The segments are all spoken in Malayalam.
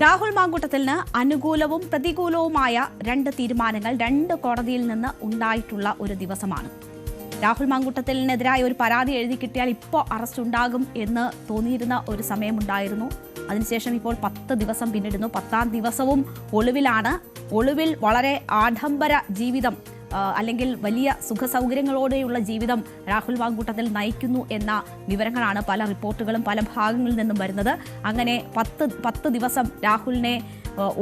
രാഹുൽ മാങ്കൂട്ടത്തിന് അനുകൂലവും പ്രതികൂലവുമായ രണ്ട് തീരുമാനങ്ങൾ രണ്ട് കോടതിയിൽ നിന്ന് ഉണ്ടായിട്ടുള്ള ഒരു ദിവസമാണ്. രാഹുൽ മാങ്കൂട്ടത്തിനെതിരായ ഒരു പരാതി എഴുതി കിട്ടിയാൽ ഇപ്പോൾ അറസ്റ്റ് ഉണ്ടാകും എന്ന് തോന്നിയിരുന്ന ഒരു സമയമുണ്ടായിരുന്നു. അതിനുശേഷം ഇപ്പോൾ 10 ദിവസം പിന്നിടുന്നു. 10ാം ദിവസവും ഒളിവിലാണ്. ഒളിവിൽ വളരെ ആഡംബര ജീവിതം അല്ലെങ്കിൽ വലിയ സുഖസൗകര്യങ്ങളോടെയുള്ള ജീവിതം രാഹുൽ മാങ്കൂട്ടത്തിൽ നയിക്കുന്നു എന്ന വിവരങ്ങളാണ് പല റിപ്പോർട്ടുകളും പല ഭാഗങ്ങളിൽ നിന്നും വരുന്നത്. അങ്ങനെ 10 ദിവസം രാഹുലിനെ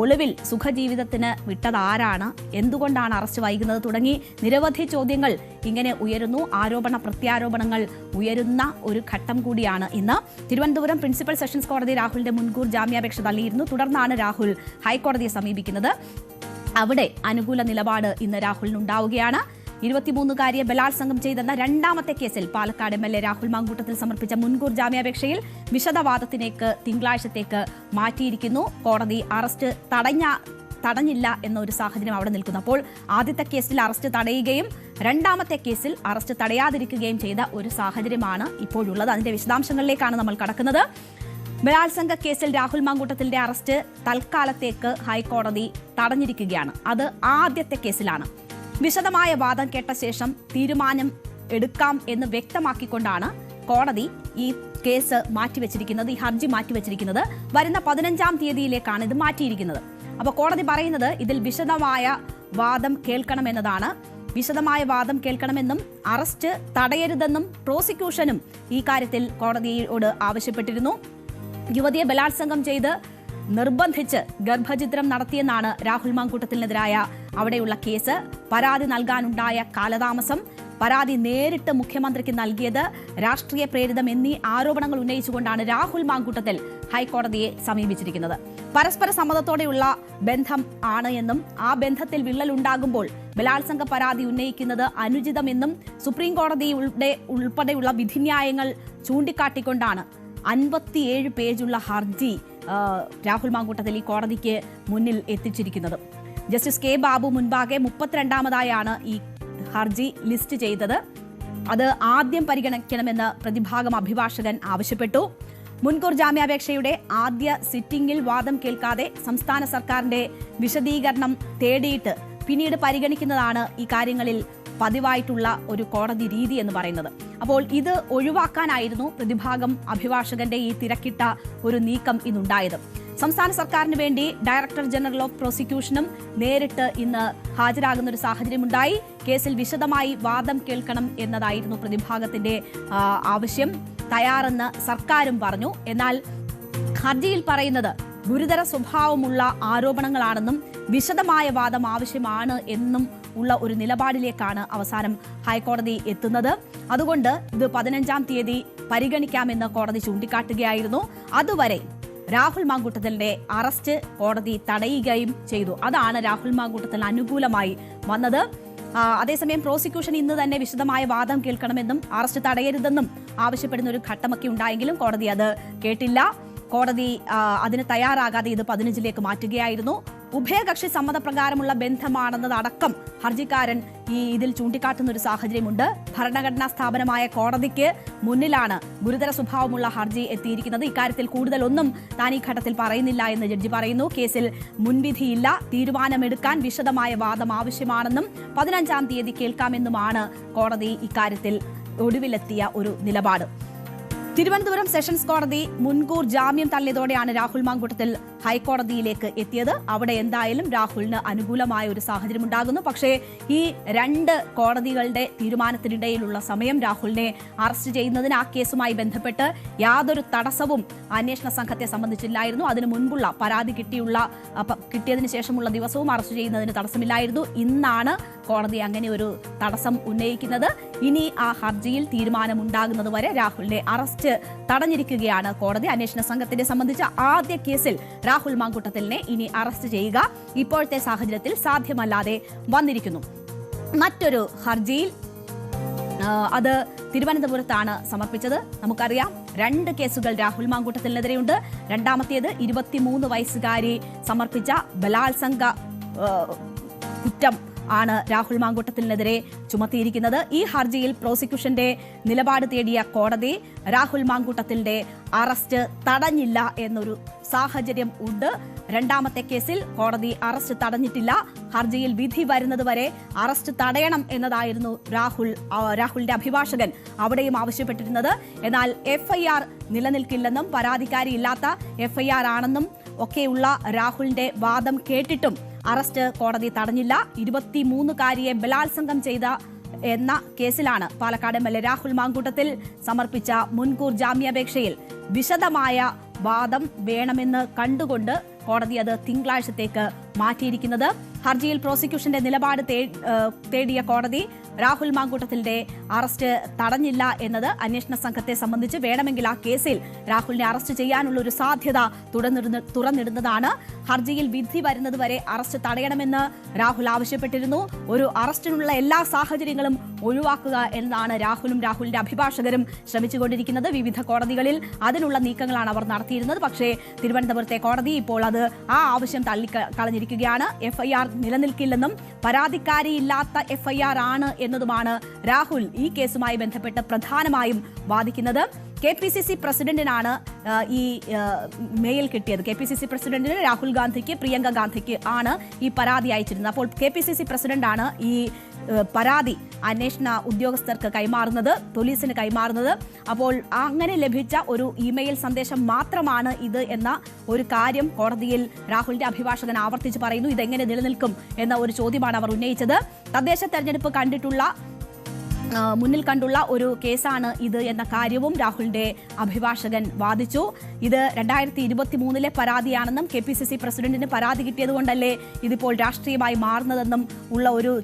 ഒളിവിൽ സുഖജീവിതത്തിന് വിട്ടത് ആരാണ്, എന്തുകൊണ്ടാണ് അറസ്റ്റ് വൈകുന്നത് തുടങ്ങി നിരവധി ചോദ്യങ്ങൾ ഇങ്ങനെ ഉയരുന്നു. ആരോപണ പ്രത്യാരോപണങ്ങൾ ഉയരുന്ന ഒരു ഘട്ടം കൂടിയാണ് ഇന്ന്. തിരുവനന്തപുരം പ്രിൻസിപ്പൽ സെഷൻസ് കോടതി രാഹുലിന്റെ മുൻകൂർ ജാമ്യാപേക്ഷ തള്ളിയിരുന്നു. തുടർന്നാണ് രാഹുൽ ഹൈക്കോടതിയെ സമീപിക്കുന്നത്. അവിടെ അനുകൂല നിലപാട് ഇന്ന് രാഹുലിനുണ്ടാവുകയാണ്. 23-കാരിയെ ബലാത്സംഗം ചെയ്തെന്ന രണ്ടാമത്തെ കേസിൽ പാലക്കാട് MLA രാഹുൽ മാങ്കൂട്ടത്തിൽ സമർപ്പിച്ച മുൻകൂർ ജാമ്യാപേക്ഷയിൽ വിശദവാദത്തിലേക്ക് തിങ്കളാഴ്ചത്തേക്ക് മാറ്റിയിരിക്കുന്നു. കോടതി അറസ്റ്റ് തടഞ്ഞില്ല എന്നൊരു സാഹചര്യം അവിടെ നിൽക്കുന്നു. അപ്പോൾ ആദ്യത്തെ കേസിൽ അറസ്റ്റ് തടയുകയും രണ്ടാമത്തെ കേസിൽ അറസ്റ്റ് തടയാതിരിക്കുകയും ചെയ്ത ഒരു സാഹചര്യമാണ് ഇപ്പോഴുള്ളത്. അതിന്റെ വിശദാംശങ്ങളിലേക്കാണ് നമ്മൾ കടക്കുന്നത്. ബലാത്സംഗ കേസിൽ രാഹുൽ മാങ്കൂട്ടത്തിന്റെ അറസ്റ്റ് തൽക്കാലത്തേക്ക് ഹൈക്കോടതി തടഞ്ഞിരിക്കുകയാണ്. അത് ആദ്യത്തെ കേസിലാണ്. വിശദമായ വാദം കേട്ട ശേഷം തീരുമാനം എടുക്കാം എന്ന് വ്യക്തമാക്കിക്കൊണ്ടാണ് കോടതി ഈ കേസ് മാറ്റിവെച്ചിരിക്കുന്നത്, ഈ ഹർജി മാറ്റിവെച്ചിരിക്കുന്നത്. വരുന്ന 15-ാം തീയതിയിലേക്കാണ് ഇത് മാറ്റിയിരിക്കുന്നത്. അപ്പോൾ കോടതി പറയുന്നത് ഇതിൽ വിശദമായ വാദം കേൾക്കണമെന്നതാണ്. വിശദമായ വാദം കേൾക്കണമെന്നും അറസ്റ്റ് തടയരുതെന്നും പ്രോസിക്യൂഷനും ഈ കാര്യത്തിൽ കോടതിയോട് ആവശ്യപ്പെട്ടിരുന്നു. യുവതിയെ ബലാത്സംഗം ചെയ്ത് നിർബന്ധിച്ച് ഗർഭഛിദ്രം നടത്തിയെന്നാണ് രാഹുൽ മാങ്കൂട്ടത്തിനെതിരായ അവിടെയുള്ള കേസ്. പരാതി നൽകാനുണ്ടായ കാലതാമസം, പരാതി നേരിട്ട് മുഖ്യമന്ത്രിക്ക് നൽകിയത് രാഷ്ട്രീയ പ്രേരിതം എന്നീ ആരോപണങ്ങൾ ഉന്നയിച്ചുകൊണ്ടാണ് രാഹുൽ മാങ്കൂട്ടത്തിൽ ഹൈക്കോടതിയെ സമീപിച്ചിരിക്കുന്നത്. പരസ്പര സമ്മതത്തോടെയുള്ള ബന്ധം ആണ് എന്നും ആ ബന്ധത്തിൽ വിള്ളലുണ്ടാകുമ്പോൾ ബലാത്സംഗ പരാതി ഉന്നയിക്കുന്നത് അനുചിതമെന്നും സുപ്രീം കോടതിയുടെ ഉൾപ്പെടെയുള്ള വിധിന്യായങ്ങൾ ചൂണ്ടിക്കാട്ടിക്കൊണ്ടാണ് 57 പേജുള്ള ഹർജി രാഹുൽ മാങ്കൂട്ടത്തിൽ ഈ കോടതിക്ക് മുന്നിൽ എത്തിച്ചിരിക്കുന്നത്. ജസ്റ്റിസ് കെ ബാബു മുൻപാകെ 32-ാമതായാണ് ഈ ഹർജി ലിസ്റ്റ് ചെയ്തത്. അത് ആദ്യം പരിഗണിക്കണമെന്ന് പ്രതിഭാഗം അഭിഭാഷകൻ ആവശ്യപ്പെട്ടു. മുൻകൂർ ജാമ്യാപേക്ഷയുടെ ആദ്യ സിറ്റിംഗിൽ വാദം കേൾക്കാതെ സംസ്ഥാന സർക്കാരിന്റെ വിശദീകരണം തേടിയിട്ട് പിന്നീട് പരിഗണിക്കുന്നതാണ് ഈ കാര്യങ്ങളിൽ പതിവായിട്ടുള്ള ഒരു കോടതി രീതി എന്ന് പറയുന്നത്. അപ്പോൾ ഇത് ഒഴിവാക്കാനായിരുന്നു പ്രതിഭാഗം അഭിഭാഷകന്റെ ഈ തിരക്കിട്ട ഒരു നീക്കം ഇന്നുണ്ടായത്. സംസ്ഥാന സർക്കാരിന് വേണ്ടി ഡയറക്ടർ ജനറൽ ഓഫ് പ്രോസിക്യൂഷനും നേരിട്ട് ഇന്ന് ഹാജരാകുന്ന ഒരു സാഹചര്യമുണ്ടായി. കേസിൽ വിശദമായി വാദം കേൾക്കണം എന്നതായിരുന്നു പ്രതിഭാഗത്തിന്റെ ആവശ്യം. തയ്യാറെന്ന് സർക്കാരും പറഞ്ഞു. എന്നാൽ ഹർജിയിൽ പറയുന്നത് ഗുരുതര സ്വഭാവമുള്ള ആരോപണങ്ങളാണെന്നും വിശദമായ വാദം ആവശ്യമാണ് എന്നും ഉള്ള ഒരു നിലപാടിലേക്കാണ് അവസാനം ഹൈക്കോടതി എത്തുന്നത്. അതുകൊണ്ട് ഇത് 15-ാം തീയതി പരിഗണിക്കാമെന്ന് കോടതി ചൂണ്ടിക്കാട്ടുകയായിരുന്നു. അതുവരെ രാഹുൽ മാങ്കൂട്ടത്തിന്റെ അറസ്റ്റ് കോടതി തടയുകയും ചെയ്തു. അതാണ് രാഹുൽ മാങ്കൂട്ടത്തിന് അനുകൂലമായി വന്നത്. അതേസമയം പ്രോസിക്യൂഷൻ ഇന്ന് തന്നെ വിശദമായ വാദം കേൾക്കണമെന്നും അറസ്റ്റ് തടയരുതെന്നും ആവശ്യപ്പെടുന്ന ഒരു ഘട്ടമൊക്കെ ഉണ്ടായെങ്കിലും കോടതി അത് കേട്ടില്ല. കോടതി അതിന് തയ്യാറാകാതെ ഇത് 15-ലേക്ക് മാറ്റുകയായിരുന്നു. ഉഭയകക്ഷി സമ്മതപ്രകാരമുള്ള ബന്ധമാണെന്നതടക്കം ഹർജിക്കാരൻ ഇതിൽ ചൂണ്ടിക്കാട്ടുന്ന ഒരു സാഹചര്യമുണ്ട്. ഭരണഘടനാ സ്ഥാപനമായ കോടതിക്ക് മുന്നിലാണ് ഗുരുതര സ്വഭാവമുള്ള ഹർജി എത്തിയിരിക്കുന്നത്. ഇക്കാര്യത്തിൽ കൂടുതലൊന്നും താൻ ഈ ഘട്ടത്തിൽ പറയുന്നില്ല എന്ന് ജഡ്ജി പറയുന്നു. കേസിൽ മുൻവിധിയില്ല, തീരുമാനമെടുക്കാൻ വിശദമായ വാദം ആവശ്യമാണെന്നും 15-ാം തീയതി കേൾക്കാമെന്നുമാണ് കോടതി ഇക്കാര്യത്തിൽ ഒടുവിലെത്തിയ ഒരു നിലപാട്. തിരുവനന്തപുരം സെഷൻസ് കോടതി മുൻകൂർ ജാമ്യം തള്ളിയതോടെയാണ് രാഹുൽ മാങ്കൂട്ടത്തിൽ ഹൈക്കോടതിയിലേക്ക് എത്തിയത്. അവിടെ എന്തായാലും രാഹുലിന് അനുകൂലമായ ഒരു സാഹചര്യം ഉണ്ടാകുന്നു. പക്ഷേ ഈ രണ്ട് കോടതികളുടെ തീരുമാനത്തിനിടയിലുള്ള സമയം രാഹുലിനെ അറസ്റ്റ് ചെയ്യുന്നതിന് ആ കേസുമായി ബന്ധപ്പെട്ട് യാതൊരു തടസ്സവും അന്വേഷണ സംഘത്തെ സംബന്ധിച്ചില്ലായിരുന്നു. അതിനു മുൻപുള്ള പരാതി കിട്ടിയതിനു ശേഷമുള്ള ദിവസവും അറസ്റ്റ് ചെയ്യുന്നതിന് തടസ്സമില്ലായിരുന്നു. ഇന്നാണ് കോടതി അങ്ങനെ ഒരു തടസ്സം ഉന്നയിക്കുന്നത്. ഇനി ആ ഹർജിയിൽ തീരുമാനമുണ്ടാകുന്നതുവരെ രാഹുലിനെ അറസ്റ്റ് തടഞ്ഞിരിക്കുകയാണ് കോടതി. അന്വേഷണ സംഘത്തിനെ സംബന്ധിച്ച ആദ്യ കേസിൽ രാഹുൽ മാങ്കൂട്ടത്തിലിനെ ഇനി അറസ്റ്റ് ചെയ്യുക ഇപ്പോഴത്തെ സാഹചര്യത്തിൽ സാധ്യമല്ലാതെ വന്നിരിക്കുന്നു. മറ്റൊരു ഹർജിയിൽ അത് തിരുവനന്തപുരത്താണ് സമർപ്പിച്ചത്. നമുക്കറിയാം 2 കേസുകൾ രാഹുൽ മാങ്കൂട്ടത്തിനെതിരെയുണ്ട്. രണ്ടാമത്തേത് 23 വയസ്സുകാരി സമർപ്പിച്ച ബലാത്സംഗ കുറ്റം ആണ് രാഹുൽ മാങ്കൂട്ടത്തിനെതിരെ ചുമത്തിയിരിക്കുന്നത്. ഈ ഹർജിയിൽ പ്രോസിക്യൂഷന്റെ നിലപാട് തേടിയ കോടതി രാഹുൽ മാങ്കൂട്ടത്തിന്റെ അറസ്റ്റ് തടഞ്ഞില്ല എന്നൊരു സാഹചര്യം ഉണ്ട്. രണ്ടാമത്തെ കേസിൽ കോടതി അറസ്റ്റ് തടഞ്ഞിട്ടില്ല. ഹർജിയിൽ വിധി വരുന്നതുവരെ അറസ്റ്റ് തടയണം എന്നതായിരുന്നു രാഹുലിന്റെ അഭിഭാഷകൻ അവിടെയും ആവശ്യപ്പെട്ടിരുന്നത്. എന്നാൽ FIR നിലനിൽക്കില്ലെന്നും പരാതിക്കാരിയില്ലാത്ത FIR ആണെന്നും ഒക്കെയുള്ള രാഹുലിന്റെ വാദം കേട്ടിട്ടും അറസ്റ്റ് കോടതി തടഞ്ഞില്ല. 23-കാരിയെ ബലാത്സംഗം ചെയ്ത എന്ന കേസിലാണ് പാലക്കാട് MLA രാഹുൽ മാങ്കൂട്ടത്തിൽ സമർപ്പിച്ച മുൻകൂർ ജാമ്യാപേക്ഷയിൽ വിശദമായ വാദം വേണമെന്ന് കണ്ടുകൊണ്ട് കോടതി അത് തിങ്കളാഴ്ചത്തേക്ക് മാറ്റിയിരിക്കുന്നത്. ഹർജിയിൽ പ്രോസിക്യൂഷന്റെ നിലപാട് തേടിയ കോടതി രാഹുൽ മാങ്കൂട്ടത്തിന്റെ അറസ്റ്റ് തടഞ്ഞില്ല എന്നത് അന്വേഷണ സംഘത്തെ സംബന്ധിച്ച് വേണമെങ്കിൽ ആ കേസിൽ രാഹുലിനെ അറസ്റ്റ് ചെയ്യാനുള്ള ഒരു സാധ്യത തുറന്നിടുന്നതാണ്. ഹർജിയിൽ വിധി വരുന്നതുവരെ അറസ്റ്റ് തടയണമെന്ന് രാഹുൽ ആവശ്യപ്പെട്ടിരുന്നു. ഒരു അറസ്റ്റിനുള്ള എല്ലാ സാഹചര്യങ്ങളും ഒഴിവാക്കുക എന്നതാണ് രാഹുലും രാഹുലിന്റെ അഭിഭാഷകരും ശ്രമിച്ചുകൊണ്ടിരിക്കുന്നത്. വിവിധ കോടതികളിൽ അതിനുള്ള നീക്കങ്ങളാണ് അവർ നടത്തിയിരുന്നത്. പക്ഷേ തിരുവനന്തപുരത്തെ കോടതി ഇപ്പോൾ ആ ആവശ്യം തള്ളിക്കളഞ്ഞിരിക്കുകയാണ്. FIR നിലനിൽക്കില്ലെന്നും പരാതിക്കാരിയില്ലാത്ത FIR ആണ് എന്നതുമാണ് രാഹുൽ ഈ കേസുമായി ബന്ധപ്പെട്ട് പ്രധാനമായും വാദിക്കുന്നത്. KPCC പ്രസിഡന്റിനാണ് ഈ മെയിൽ കിട്ടിയത്. KPCC പ്രസിഡന്റിന് രാഹുൽ ഗാന്ധിക്ക് പ്രിയങ്ക ഗാന്ധിക്ക് ആണ് ഈ പരാതി അയച്ചിരുന്നത്. അപ്പോൾ KPCC പ്രസിഡന്റാണ് ഈ പരാതി അന്വേഷണ ഉദ്യോഗസ്ഥർക്ക് കൈമാറുന്നത്, പോലീസിന് കൈമാറുന്നത്. അപ്പോൾ അങ്ങനെ ലഭിച്ച ഒരു ഇമെയിൽ സന്ദേശം മാത്രമാണ് ഇത് എന്ന ഒരു കാര്യം കോടതിയിൽ രാഹുലിന്റെ അഭിഭാഷകൻ ആവർത്തിച്ച് പറയുന്നു. ഇതെങ്ങനെ നിലനിൽക്കും എന്ന ഒരു ചോദ്യമാണ് അവർ ഉന്നയിച്ചത്. തദ്ദേശ തെരഞ്ഞെടുപ്പ് മുന്നിൽ കണ്ടുള്ള ഒരു കേസാണ് ഇത് എന്ന കാര്യവും രാഹുലിന്റെ അഭിഭാഷകൻ വാദിച്ചു. ഇത് 2023 പരാതിയാണെന്നും KPCC പ്രസിഡന്റിന് പരാതി കിട്ടിയതുകൊണ്ടല്ലേ ഇതിപ്പോൾ രാഷ്ട്രീയമായി മാറുന്നതെന്നും ഉള്ള ഒരു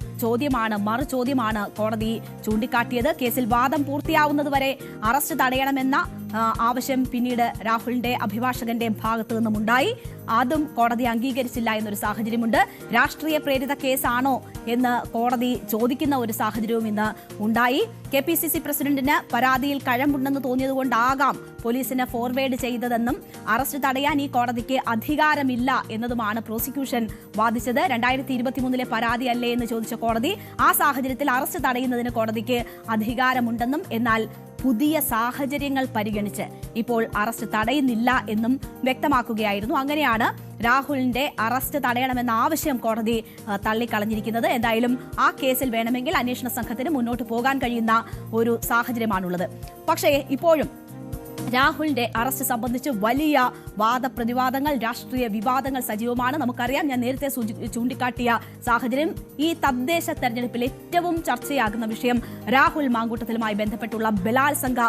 മറു ചോദ്യമാണ് കോടതി ചൂണ്ടിക്കാട്ടിയത്. കേസിൽ വാദം പൂർത്തിയാവുന്നതുവരെ അറസ്റ്റ് തടയണമെന്ന ആവശ്യം പിന്നീട് രാഹുലിന്റെ അഭിഭാഷകന്റെ ഭാഗത്തു നിന്നുമുണ്ടായി. അതും കോടതി അംഗീകരിച്ചില്ല എന്നൊരു സാഹചര്യമുണ്ട്. രാഷ്ട്രീയ പ്രേരിത കേസാണോ എന്ന് കോടതി ചോദിക്കുന്ന ഒരു സാഹചര്യവും ഇന്ന് ഉണ്ടായി. KPCC പ്രസിഡന്റിന് പരാതിയിൽ കഴമ്പുണ്ടെന്ന് തോന്നിയതുകൊണ്ടാകാം പോലീസിന് ഫോർവേഡ് ചെയ്തതെന്നും അറസ്റ്റ് തടയാൻ ഈ കോടതിക്ക് അധികാരമില്ല എന്നതുമാണ് പ്രോസിക്യൂഷൻ വാദിച്ചത്. 2023 പരാതിയല്ലേ എന്ന് ചോദിച്ച കോടതി ആ സാഹചര്യത്തിൽ അറസ്റ്റ് തടയുന്നതിന് കോടതിക്ക് അധികാരമുണ്ടെന്നും എന്നാൽ പുതിയ സാഹചര്യങ്ങൾ പരിഗണിച്ച് ഇപ്പോൾ അറസ്റ്റ് തടയുന്നില്ല എന്നും വ്യക്തമാക്കുകയായിരുന്നു. അങ്ങനെയാണ് രാഹുലിന്റെ അറസ്റ്റ് തടയണമെന്ന ആവശ്യം കോടതി തള്ളിക്കളഞ്ഞിരിക്കുന്നത്. എന്തായാലും ആ കേസിൽ വേണമെങ്കിൽ അന്വേഷണ സംഘത്തിന് മുന്നോട്ട് പോകാൻ കഴിയുന്ന ഒരു സാഹചര്യമാണുള്ളത്. പക്ഷേ ഇപ്പോഴും രാഹുലിന്റെ അറസ്റ്റ് സംബന്ധിച്ച് വലിയ വാദപ്രതിവാദങ്ങൾ, രാഷ്ട്രീയ വിവാദങ്ങൾ സജീവമാണ്. നമുക്കറിയാം, ഞാൻ നേരത്തെ ചൂണ്ടിക്കാട്ടിയ സാഹചര്യം ഈ തദ്ദേശ തെരഞ്ഞെടുപ്പിൽ ഏറ്റവും ചർച്ചയാകുന്ന വിഷയം രാഹുൽ മാങ്കൂട്ടത്തിലുമായി ബന്ധപ്പെട്ടുള്ള ബലാത്സംഗ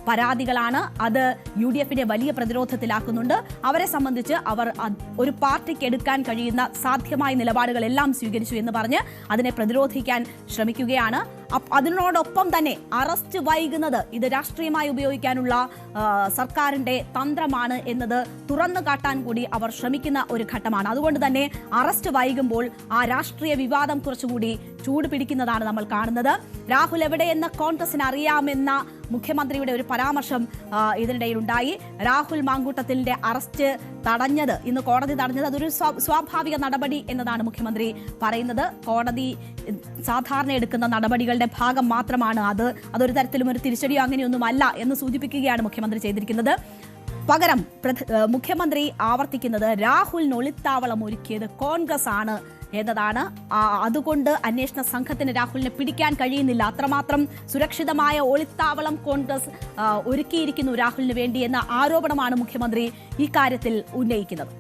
പരാതികളാണ്. അത് UDFനെ വലിയ പ്രതിരോധത്തിലാക്കുന്നുണ്ട്. അവരെ സംബന്ധിച്ച് അവർ ഒരു പാർട്ടിക്ക് എടുക്കാൻ കഴിയുന്ന സാധ്യമായ നിലപാടുകളെല്ലാം സ്വീകരിച്ചു എന്ന് പറഞ്ഞ് അതിനെ പ്രതിരോധിക്കാൻ ശ്രമിക്കുകയാണ്. അതിനോടൊപ്പം തന്നെ അറസ്റ്റ് വൈകുന്നത് ഇത് രാഷ്ട്രീയമായി ഉപയോഗിക്കാനുള്ള സർക്കാരിന്റെ തന്ത്രമാണ് എന്നത് തുറന്നു കാട്ടാൻ കൂടി അവർ ശ്രമിക്കുന്ന ഒരു ഘട്ടമാണ്. അതുകൊണ്ട് തന്നെ അറസ്റ്റ് വൈകുമ്പോൾ ആ രാഷ്ട്രീയ വിവാദം കുറച്ചുകൂടി ചൂട് പിടിക്കുന്നതാണ് നമ്മൾ കാണുന്നത്. രാഹുൽ എവിടെയെന്ന് കോൺഗ്രസിന് അറിയാമെന്ന മുഖ്യമന്ത്രിയുടെ ഒരു പരാമർശം ഇതിനിടയിൽ ഉണ്ടായി. രാഹുൽ മാങ്കൂട്ടത്തിന്റെ അറസ്റ്റ് തടഞ്ഞത്, ഇന്ന് കോടതി തടഞ്ഞത് അതൊരു സ്വാഭാവിക നടപടി എന്നതാണ് മുഖ്യമന്ത്രി പറയുന്നത്. കോടതി സാധാരണ എടുക്കുന്ന നടപടികളുടെ ഭാഗം മാത്രമാണ് അതൊരു തരത്തിലും ഒരു തിരിച്ചടിയോ അങ്ങനെയൊന്നുമല്ല എന്ന് സൂചിപ്പിക്കുകയാണ് മുഖ്യമന്ത്രി ചെയ്തിരിക്കുന്നത്. പകരം മുഖ്യമന്ത്രി ആവർത്തിക്കുന്നത് രാഹുലിന് ഒളിത്താവളം ഒരുക്കിയത് കോൺഗ്രസ് ആണ് എന്നതാണ്. അതുകൊണ്ട് അന്വേഷണ സംഘത്തിന് രാഹുലിനെ പിടിക്കാൻ കഴിയുന്നില്ല. അത്രമാത്രം സുരക്ഷിതമായ ഒളിത്താവളം കോൺഗ്രസ് ഒരുക്കിയിരിക്കുന്നു രാഹുലിന് വേണ്ടി എന്ന ആരോപണമാണ് മുഖ്യമന്ത്രി ഇക്കാര്യത്തിൽ ഉന്നയിക്കുന്നത്.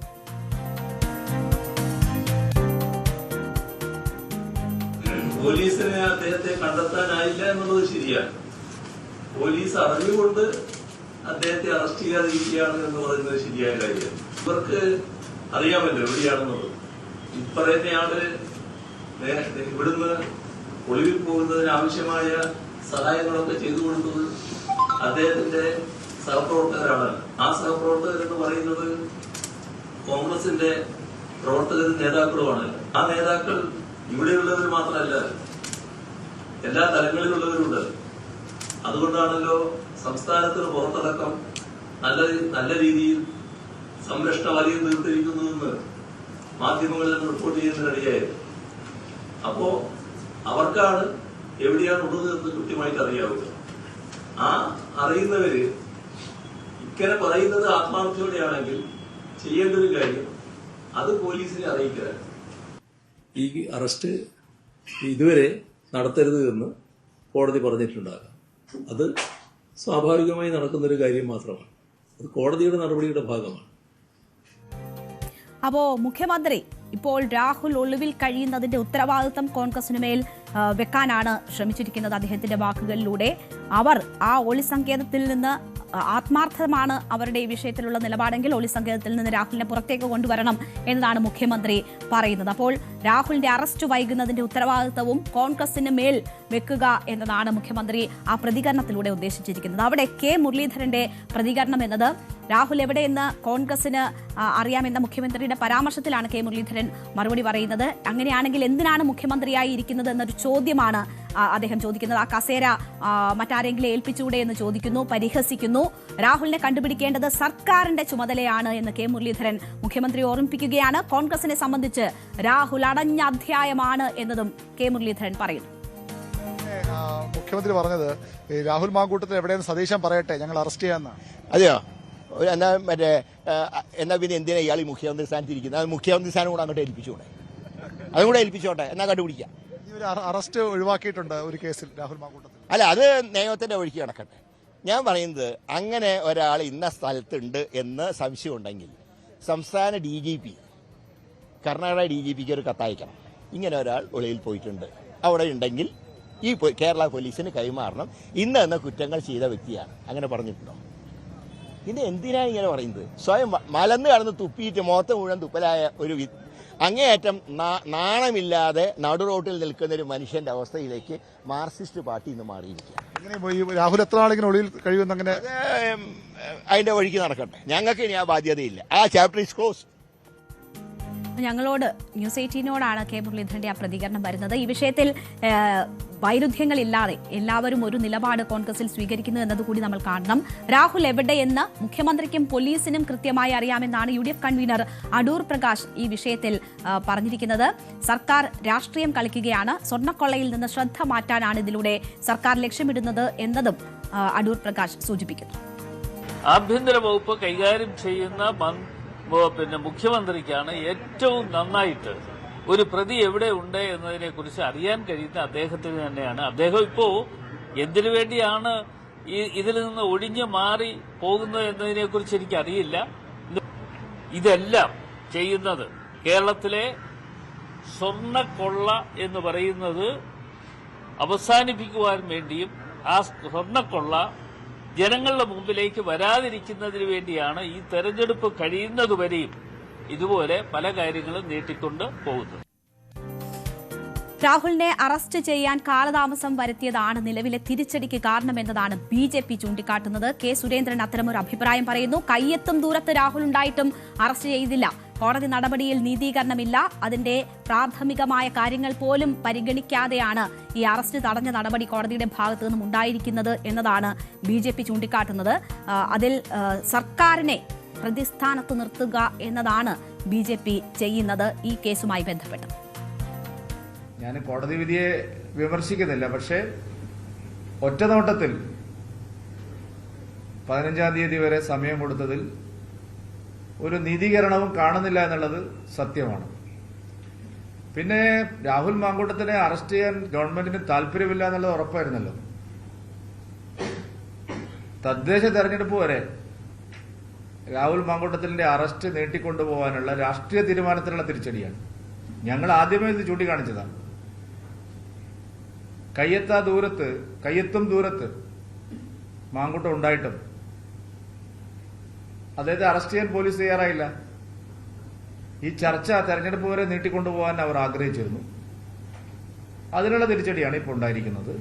പോലീസിന് അദ്ദേഹത്തെ കണ്ടെത്താനായില്ല എന്നുള്ളത് ശരിയാണ്. പോലീസ് അറിഞ്ഞുകൊണ്ട് അദ്ദേഹത്തെ അറസ്റ്റ് ചെയ്യാതിരിക്കുകയാണ് എന്ന് പറയുന്നത് ശരിയായ കാര്യം. ഇവർക്ക് അറിയാമല്ലോ എവിടെയാണെന്നുള്ളത്. ഇപ്പറയുന്നയാള് ഇവിടുന്ന് ഒളിവിൽ പോകുന്നതിന് ആവശ്യമായ സഹായങ്ങളൊക്കെ ചെയ്തു കൊടുത്തത് അദ്ദേഹത്തിന്റെ സഹപ്രവർത്തകരാണ്. ആ സഹപ്രവർത്തകർ എന്ന് പറയുന്നത് കോൺഗ്രസിന്റെ പ്രവർത്തകരും നേതാക്കളുമാണ്. ആ നേതാക്കൾ ഇവിടെയുള്ളവർ മാത്രമല്ല, എല്ലാ തലങ്ങളിലുള്ളവരുണ്ട്. അതുകൊണ്ടാണല്ലോ സംസ്ഥാനത്തിന് പുറത്തടക്കം നല്ല രീതിയിൽ സംരക്ഷണ വലയം തീർത്തിരിക്കുന്നതെന്ന് മാധ്യമങ്ങളിൽ റിപ്പോർട്ട് ചെയ്യുന്നതിനിടയായത്. അപ്പോ അവർക്കാണ് എവിടെയാണ് ഉള്ളത് എന്ന് കൃത്യമായിട്ട് അറിയാവുക. ആ അറിയുന്നവര് ഇങ്ങനെ പറയുന്നത് ആത്മാർത്ഥതയോടെയാണെങ്കിൽ ചെയ്യേണ്ട ഒരു കാര്യം അത് പോലീസിനെ അറിയിക്കുക. ഈ അറസ്റ്റ് ഇതുവരെ നടത്തരുത് എന്ന് കോടതി പറഞ്ഞിട്ടുണ്ടാകാം. അത് സ്വാഭാവികമായി നടക്കുന്നൊരു കാര്യം മാത്രമാണ്. അത് കോടതിയുടെ നടപടിയുടെ ഭാഗമാണ്. അപ്പോ മുഖ്യമന്ത്രി ഇപ്പോൾ രാഹുൽ ഒളിവിൽ കഴിയുന്നതിന്റെ ഉത്തരവാദിത്തം കോൺഗ്രസിന് മേൽ വെക്കാനാണ് ശ്രമിച്ചിരിക്കുന്നത്. അദ്ദേഹത്തിന്റെ വാക്കുകളിലൂടെ അവർ ആ ഒളി സങ്കേതത്തിൽ നിന്ന് ആത്മാർത്ഥമാണ് അവരുടെ ഈ വിഷയത്തിലുള്ള നിലപാടെങ്കിൽ ഒളി സങ്കേതത്തിൽ നിന്ന് രാഹുലിനെ പുറത്തേക്ക് കൊണ്ടുവരണം എന്നതാണ് മുഖ്യമന്ത്രി പറയുന്നത്. അപ്പോൾ രാഹുലിന്റെ അറസ്റ്റ് വൈകുന്നതിന്റെ ഉത്തരവാദിത്തവും കോൺഗ്രസിന് മേൽ വെക്കുക എന്നതാണ് മുഖ്യമന്ത്രി ആ പ്രതികരണത്തിലൂടെ ഉദ്ദേശിച്ചിരിക്കുന്നത്. അവിടെ കെ മുരളീധരന്റെ പ്രതികരണം എന്നത് രാഹുൽ എവിടെയെന്ന് കോൺഗ്രസിന് അറിയാമെന്ന മുഖ്യമന്ത്രിയുടെ പരാമർശത്തിലാണ് കെ മുരളീധരൻ മറുപടി പറയുന്നത്. അങ്ങനെയാണെങ്കിൽ എന്തിനാണ് മുഖ്യമന്ത്രിയായി ഇരിക്കുന്നത് എന്നൊരു ചോദ്യമാണ് അദ്ദേഹം ചോദിക്കുന്നത്. ആ കസേര മറ്റാരെങ്കിലും ഏൽപ്പിച്ചുകൂടെ എന്ന് ചോദിക്കുന്നു, പരിഹസിക്കുന്നു. രാഹുലിനെ കണ്ടുപിടിക്കേണ്ടത് സർക്കാരിന്റെ ചുമതലയാണ് എന്ന് കെ മുരളീധരൻ മുഖ്യമന്ത്രി ഓർമ്മിപ്പിക്കുകയാണ്. കോൺഗ്രസിനെ സംബന്ധിച്ച് രാഹുൽ അടഞ്ഞ അധ്യായമാണ് എന്നതും കെ മുരളീധരൻ പറയുന്നു. മുഖ്യമന്ത്രി പറഞ്ഞത് രാഹുൽ മാങ്കൂട്ടത്തിൽ എവിടെയെന്ന് സതീശൻ പറയട്ടെ, ഞങ്ങൾ അറസ്റ്റ് ചെയ്യാമെന്നാണ്. അതെയോ? എന്നാ പിന്നെ എന്തിനാ ഇയാൾ ഈ മുഖ്യമന്ത്രി സ്ഥാനത്തിരിക്കുന്നത്? അത് മുഖ്യമന്ത്രി സ്ഥാനം കൂടെ അങ്ങോട്ട് ഏൽപ്പിച്ചോട്ടെ, അതും കൂടെ ഏൽപ്പിച്ചോട്ടെ, എന്നാ കണ്ടുപിടിക്കാം. അറസ്റ്റ് ഒഴിവാക്കിയിട്ടുണ്ട് ഒരു കേസിൽ രാഹുൽ മാങ്കൂട്ടത്തിൽ. അല്ല, അത് നിയമത്തിന്റെ വഴിക്ക് കിടക്കട്ടെ. ഞാൻ പറയുന്നത്, അങ്ങനെ ഒരാൾ ഇന്ന സ്ഥലത്തുണ്ട് എന്ന് സംശയം ഉണ്ടെങ്കിൽ സംസ്ഥാന DGP, കർണാടക DGPക്ക് ഒരു കത്തയക്കണം. ഇങ്ങനെ ഒരാൾ ഒളിയിൽ പോയിട്ടുണ്ട്, അവിടെ ഉണ്ടെങ്കിൽ ഈ കേരള പോലീസിന് കൈമാറണം. ഇന്ന് എന്ന കുറ്റങ്ങൾ ചെയ്ത വ്യക്തിയാണ്. അങ്ങനെ പറഞ്ഞിട്ടുണ്ടോ? പിന്നെ എന്തിനാണ് ഇങ്ങനെ പറയുന്നത്? സ്വയം മലന്ന് കടന്ന് തുപ്പിയിട്ട് മുഖത്ത് മുഴുവൻ തുപ്പലായ ഒരു അങ്ങേയറ്റം നാണമില്ലാതെ നടുറോട്ടിൽ നിൽക്കുന്ന ഒരു മനുഷ്യന്റെ അവസ്ഥയിലേക്ക് മാർക്സിസ്റ്റ് പാർട്ടി ഇന്ന് മാറിയിരിക്കുക. രാഹുൽ എത്ര നാളിങ്ങനെ ഒളിയിൽ കഴിയുമെന്ന് അങ്ങനെ അതിന്റെ വഴിക്ക് നടക്കട്ടെ. ഞങ്ങൾക്ക് ഇനി ആ ബാധ്യതയില്ല. ആ ചാപ്റ്റർ ഈസ് ക്ലോസ്. ഞങ്ങളോട് ന്യൂസ് 18നോടാണ് കെ മുരളീധരന്റെ ആ പ്രതികരണം വരുന്നത്. ഈ വിഷയത്തിൽ വൈരുദ്ധ്യങ്ങളില്ലാതെ എല്ലാവരും ഒരു നിലപാട് കോൺഗ്രസിൽ സ്വീകരിക്കുന്നു എന്നതുകൂടി നമ്മൾ കാണണം. രാഹുൽ എവിടെയെന്ന് മുഖ്യമന്ത്രിക്കും പോലീസിനും കൃത്യമായി അറിയാമെന്നാണ് UDF കൺവീനർ അടൂർ പ്രകാശ് ഈ വിഷയത്തിൽ പറഞ്ഞിരിക്കുന്നത്. സർക്കാർ രാഷ്ട്രീയം കളിക്കുകയാണ്, സ്വർണ്ണക്കൊള്ളയിൽ നിന്ന് ശ്രദ്ധ മാറ്റാനാണ് ഇതിലൂടെ സർക്കാർ ലക്ഷ്യമിടുന്നത് എന്നതും അടൂർ പ്രകാശ് സൂചിപ്പിക്കുന്നു. ആഭ്യന്തര വകുപ്പ് കൈകാര്യം ചെയ്യുന്ന മുഖ്യമന്ത്രിക്കാണ് ഏറ്റവും നന്നായിട്ട് ഒരു പ്രതി എവിടെ ഉണ്ട് എന്നതിനെ കുറിച്ച് അറിയാൻ കഴിയുന്ന അദ്ദേഹത്തിന് തന്നെയാണ്. അദ്ദേഹം ഇപ്പോ എന്തിനു വേണ്ടിയാണ് ഇതിൽ നിന്ന് ഒഴിഞ്ഞു മാറി പോകുന്നത് എന്നതിനെ കുറിച്ച് എനിക്കറിയില്ല. ഇതെല്ലാം ചെയ്യുന്നത് കേരളത്തിലെ സ്വർണ്ണക്കൊള്ള എന്ന് പറയുന്നത് അവസാനിപ്പിക്കുവാൻ വേണ്ടിയും ആ സ്വർണ്ണക്കൊള്ള ജനങ്ങളുടെ മുമ്പിലേക്ക് വരാതിരിക്കുന്നതിന് വേണ്ടിയാണ് ഈ തെരഞ്ഞെടുപ്പ് കഴിയുന്നതുവരെയും ഇതുപോലെ പല കാര്യങ്ങളും നീട്ടിക്കൊണ്ട് പോകുന്നത്. രാഹുലിനെ അറസ്റ്റ് ചെയ്യാൻ കാലതാമസം വരുത്തിയതാണ് നിലവിലെ തിരിച്ചടിക്ക് കാരണമെന്നതാണ് BJP ചൂണ്ടിക്കാട്ടുന്നത്. കെ സുരേന്ദ്രൻ അത്തരമൊരു അഭിപ്രായം പറയുന്നു. കയ്യെത്തും ദൂരത്ത് രാഹുൽ ഉണ്ടായിട്ടും അറസ്റ്റ് ചെയ്തില്ല. കോടതി നടപടിയിൽ നീതീകരണമില്ല. അതിന്റെ പ്രാഥമികമായ കാര്യങ്ങൾ പോലും പരിഗണിക്കാതെയാണ് ഈ അറസ്റ്റ് തടഞ്ഞ നടപടി കോടതിയുടെ ഭാഗത്തു നിന്നും ഉണ്ടായിരിക്കുന്നത് എന്നതാണ് BJP ചൂണ്ടിക്കാട്ടുന്നത്. അതിൽ സർക്കാരിനെ പ്രതിസ്ഥാനത്ത് നിർത്തുക എന്നതാണ് BJP ചെയ്യുന്നത് ഈ കേസുമായി ബന്ധപ്പെട്ട്. ഞാൻ കോടതി വിധിയെ വിമർശിക്കുന്നില്ല, പക്ഷേ ഒറ്റനോട്ടത്തിൽ 15-ാം തീയതി വരെ സമയം കൊടുത്തതിൽ ഒരു നീതീകരണവും കാണുന്നില്ല എന്നുള്ളത് സത്യമാണ്. പിന്നെ രാഹുൽ മാങ്കൂട്ടത്തിനെ അറസ്റ്റ് ചെയ്യാൻ ഗവൺമെന്റിന് താല്പര്യമില്ല എന്നുള്ളത് ഉറപ്പായിരുന്നല്ലോ. തദ്ദേശ തെരഞ്ഞെടുപ്പ് വരെ രാഹുൽ മാങ്കൂട്ടത്തിന്റെ അറസ്റ്റ് നീട്ടിക്കൊണ്ടുപോകാനുള്ള രാഷ്ട്രീയ തീരുമാനത്തിനുള്ള തിരിച്ചടിയാണ്. ഞങ്ങൾ ആദ്യമേ ഇത് ചൂണ്ടിക്കാണിച്ചതാണ്. കയ്യെത്തും ദൂരത്ത് മാങ്കൂട്ടം ഉണ്ടായിട്ടും അദ്ദേഹത്തെ അറസ്റ്റ് ചെയ്യാൻ പോലീസ് തയ്യാറായില്ല. ഈ ചർച്ച തെരഞ്ഞെടുപ്പ് വരെ നീട്ടിക്കൊണ്ടുപോകാൻ അവർ ആഗ്രഹിച്ചിരുന്നു. അതിനുള്ള തിരിച്ചടിയാണ് ഇപ്പോൾ ഉണ്ടായിരിക്കുന്നത്.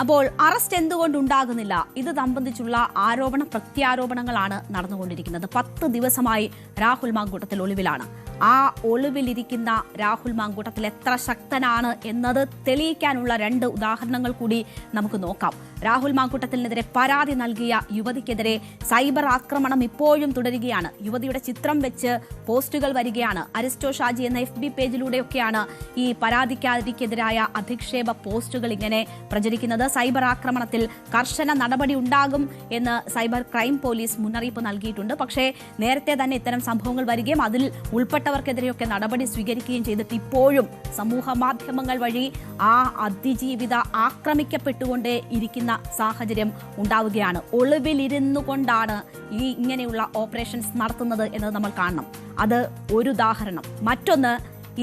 അപ്പോൾ അറസ്റ്റ് എന്തുകൊണ്ടുണ്ടാകുന്നില്ല? ഇത് സംബന്ധിച്ചുള്ള ആരോപണ പ്രത്യാരോപണങ്ങളാണ് നടന്നുകൊണ്ടിരിക്കുന്നത്. 10 ദിവസമായി രാഹുൽ മാങ്കൂട്ടത്തിൽ ഒളിവിലാണ്. ആ ഒളിവിലിരിക്കുന്ന രാഹുൽ മാങ്കൂട്ടത്തിൽ എത്ര ശക്തനാണ് എന്നത് തെളിയിക്കാനുള്ള 2 ഉദാഹരണങ്ങൾ കൂടി നമുക്ക് നോക്കാം. രാഹുൽ മാങ്കൂട്ടത്തിനെതിരെ പരാതി നൽകിയ യുവതിക്കെതിരെ സൈബർ ആക്രമണം ഇപ്പോഴും തുടരുകയാണ്. യുവതിയുടെ ചിത്രം വെച്ച് പോസ്റ്റുകൾ വരികയാണ്. അരിസ്റ്റോ ഷാജി എന്ന FB പേജിലൂടെയൊക്കെയാണ് ഈ പരാതിക്കാരിക്കെതിരായ അധിക്ഷേപ പോസ്റ്റുകൾ ഇങ്ങനെ പ്രചരിക്കുന്നത്. സൈബർ ആക്രമണത്തിൽ കർശന നടപടി ഉണ്ടാകും എന്ന് സൈബർ ക്രൈം പോലീസ് മുന്നറിയിപ്പ് നൽകിയിട്ടുണ്ട്. പക്ഷേ നേരത്തെ തന്നെ ഇത്തരം സംഭവങ്ങൾ വരികയും അതിൽ ഉൾപ്പെട്ടവർക്കെതിരെയൊക്കെ നടപടി സ്വീകരിക്കുകയും ചെയ്തിട്ട് ഇപ്പോഴും സമൂഹ മാധ്യമങ്ങൾ വഴി ആ അതിജീവിത ആക്രമിക്കപ്പെട്ടുകൊണ്ടേ ഇരിക്കുന്ന സാഹചര്യം ഉണ്ടാവുകയാണ്. ഒളിവിലിരുന്നു കൊണ്ടാണ് ഈ ഇങ്ങനെയുള്ള ഓപ്പറേഷൻസ് നടത്തുന്നത് എന്നത് നമ്മൾ കാണണം. അത് ഒരു ഉദാഹരണം. മറ്റൊന്ന്,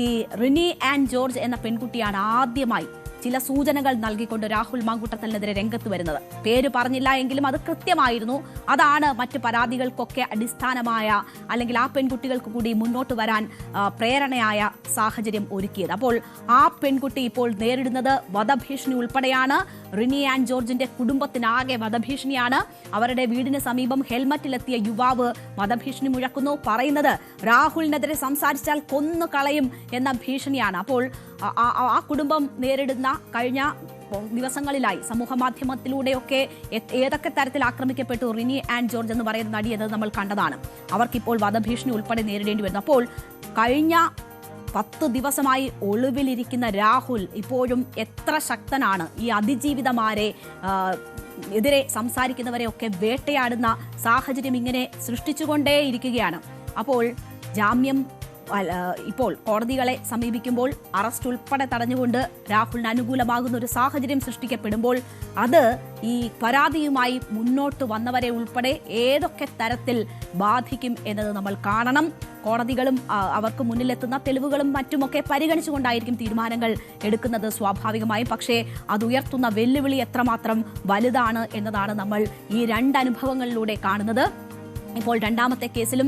ഈ റിനി ആൻഡ് ജോർജ് എന്ന പെൺകുട്ടിയാണ് ആദ്യമായി ചില സൂചനകൾ നൽകിക്കൊണ്ട് രാഹുൽ മാങ്കൂട്ടത്തിനെതിരെ രംഗത്ത് വരുന്നത്. പേര് പറഞ്ഞില്ല എങ്കിലും അത് കൃത്യമായിരുന്നു. അതാണ് മറ്റ് പരാതികൾക്കൊക്കെ അടിസ്ഥാനമായ അല്ലെങ്കിൽ ആ പെൺകുട്ടികൾക്ക് കൂടി മുന്നോട്ട് വരാൻ പ്രേരണയായ സാഹചര്യം ഒരുക്കിയത്. അപ്പോൾ ആ പെൺകുട്ടി ഇപ്പോൾ നേരിടുന്നത് വധഭീഷണി ഉൾപ്പെടെയാണ്. റിനി ആൻഡ് ജോർജിന്റെ കുടുംബത്തിനാകെ വധഭീഷണിയാണ്. അവരുടെ വീടിന് സമീപം ഹെൽമറ്റിലെത്തിയ യുവാവ് വധഭീഷണി മുഴക്കുന്നു. പറയുന്നത് രാഹുലിനെതിരെ സംസാരിച്ചാൽ കൊന്നു കളയും എന്ന ഭീഷണിയാണ്. അപ്പോൾ ആ കുടുംബം നേരിടുന്ന കഴിഞ്ഞ ദിവസങ്ങളിലായി സമൂഹ മാധ്യമത്തിലൂടെയൊക്കെ ഏതൊക്കെ തരത്തിൽ ആക്രമിക്കപ്പെട്ടു റിനി ആൻഡ് ജോർജ് എന്ന് പറയുന്ന നടി എന്നത് നമ്മൾ കണ്ടതാണ്. അവർക്കിപ്പോൾ വധഭീഷണി ഉൾപ്പെടെ നേരിടേണ്ടി വരുന്നു. അപ്പോൾ കഴിഞ്ഞ 10 ദിവസമായി ഒളിവിലിരിക്കുന്ന രാഹുൽ ഇപ്പോഴും എത്ര ശക്തനാണ്. ഈ അതിജീവിതമാരെ എതിരെ സംസാരിക്കുന്നവരെയൊക്കെ വേട്ടയാടുന്ന സാഹചര്യം ഇങ്ങനെ സൃഷ്ടിച്ചുകൊണ്ടേയിരിക്കുകയാണ്. അപ്പോൾ ജാമ്യം ഇപ്പോൾ കോടതികളെ സമീപിക്കുമ്പോൾ അറസ്റ്റ് ഉൾപ്പെടെ തടഞ്ഞുകൊണ്ട് രാഹുലിന് അനുകൂലമാകുന്ന ഒരു സാഹചര്യം സൃഷ്ടിക്കപ്പെടുമ്പോൾ അത് ഈ പരാതിയുമായി മുന്നോട്ട് വന്നവരെ ഉൾപ്പെടെ ഏതൊക്കെ തരത്തിൽ ബാധിക്കും എന്നത് നമ്മൾ കാണണം. കോടതികളും അവർക്ക് മുന്നിലെത്തുന്ന തെളിവുകളും മറ്റുമൊക്കെ പരിഗണിച്ചുകൊണ്ടായിരിക്കും തീരുമാനങ്ങൾ എടുക്കുന്നത് സ്വാഭാവികമായും. പക്ഷേ അത് ഉയർത്തുന്ന വെല്ലുവിളി എത്രമാത്രം വലുതാണ് എന്നതാണ് നമ്മൾ ഈ 2 അനുഭവങ്ങളിലൂടെ കാണുന്നത്. ഇപ്പോൾ രണ്ടാമത്തെ കേസിലും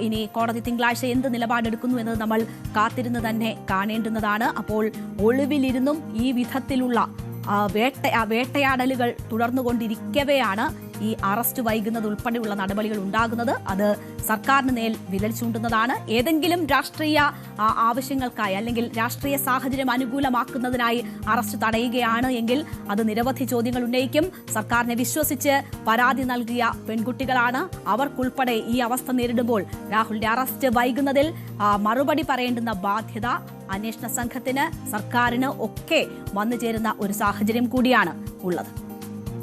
ഇനി കോടതി തിങ്കളാഴ്ച എന്ത് നിലപാടെടുക്കുന്നു എന്നത് നമ്മൾ കാത്തിരുന്ന് തന്നെ കാണേണ്ടുന്നതാണ്. അപ്പോൾ ഒളിവിലിരുന്നും ഈ വിധത്തിലുള്ള വേട്ടയാടലുകൾ തുടർന്നുകൊണ്ടിരിക്കവെയാണ് ഈ അറസ്റ്റ് വൈകുന്നത് ഉൾപ്പെടെയുള്ള നടപടികൾ ഉണ്ടാകുന്നത്. അത് സർക്കാരിന് മേൽ വിരൽ ചൂണ്ടുന്നതാണ്. ഏതെങ്കിലും രാഷ്ട്രീയ ആവശ്യങ്ങൾക്കായി അല്ലെങ്കിൽ രാഷ്ട്രീയ സാഹചര്യം അനുകൂലമാക്കുന്നതിനായി അറസ്റ്റ് തടയുകയാണ് എങ്കിൽ അത് നിരവധി ചോദ്യങ്ങൾ ഉന്നയിക്കും. സർക്കാരിനെ വിശ്വസിച്ച് പരാതി നൽകിയ പെൺകുട്ടികളാണ്. അവർക്കുൾപ്പെടെ ഈ അവസ്ഥ നേരിടുമ്പോൾ രാഹുലിന്റെ അറസ്റ്റ് വൈകുന്നതിൽ മറുപടി പറയേണ്ടുന്ന ബാധ്യത അന്വേഷണ സംഘത്തിന്, സർക്കാരിന് ഒക്കെ വന്നു ചേരുന്ന ഒരു സാഹചര്യം കൂടിയാണ് ഉള്ളത്.